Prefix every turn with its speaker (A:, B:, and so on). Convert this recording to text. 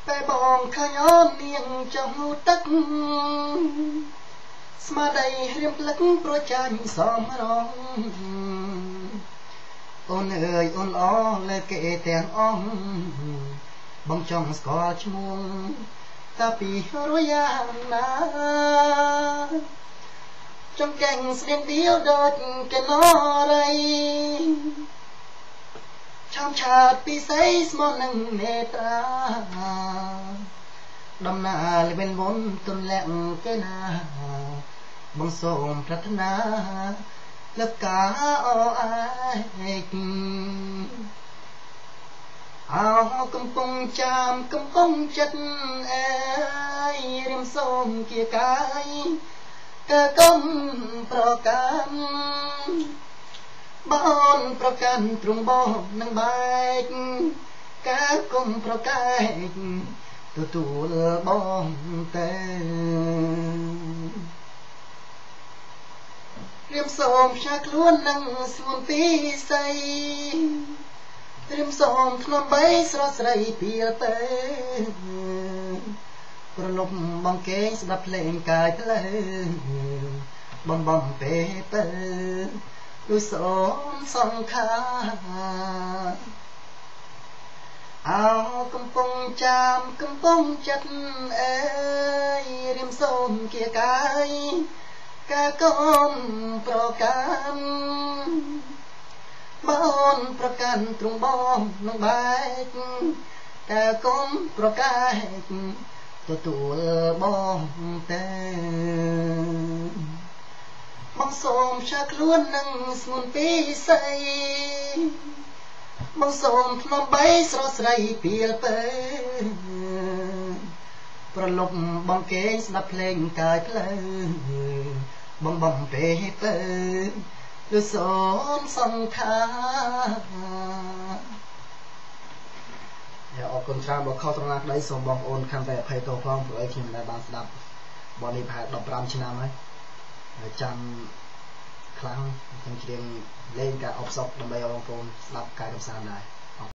A: បែបងឃើញអូននាងចង់ទឹកស្មារតីរៀមភ្លឹកប្រចាញ់សំរងអូនអើយអូនល្អលើគេទាំងអស់បងចង់ស្គាល់ឈ្មោះតាពីរយយ៉ាងណាចង់កែងស្រៀងដៀវដូចកណរៃឆោមឆាតពីស័យស្មោះនឹងនេត្រាដំណើរល្បិនមុនទុនលាក់គេណាបងសូមប្រាថ្នាលើកការអឯកអោកំពុងចាំកំពុងចិត្តអើយរៀមសូមគៀកាយកើកុំប្រកាន់បងប្រកាន់ទ្រង់បងនឹងបែកកើកុំប្រកែកទទួលបងតែរៀមសូមផ្សាខ្លួននឹងស្មួនពីស័យរៀមសូមធ្នំបីស្រស់ស្រីពីលទៅប្រលប់បងគេងស្ដាប់ភ្លេងកាយផ្លូវបងបងពេទៅដូចសូមសង្ខាអោកំពុងចាំកំពុងចិត្តអើយរៀមសូមគៀកាយកើកុំប្រកាន់បងប្រកាន់ទ្រង់បងនឹងបែកកើកុំប្រកែកទទួលបងតែបងសូមផ្សាខ្លួននឹងស្ងួនពីស័យបងសូមធ្នំបីស្រស់ស្រីពីលទៅប្រលប់បងគេងស្ដាប់ភ្លេងកាយផ្លូវបងបងពេទៅដូចសូមសង្ខាអរគុណច្រើនបើខុសត្រង់ណាក្ដីសូមបងប្អូនខំតែអភ័យទោសផងព្រោះអីខ្ញុំមិនដែលបានស្ដាប់បទនេះប្រហែល15ឆ្នាំហើយចាំខ្លាំងខ្ញុំច្រៀងលេងការអបសពដើម្បីឲ្យបងប្អូនស្ដាប់ការកំសាន្តដែរ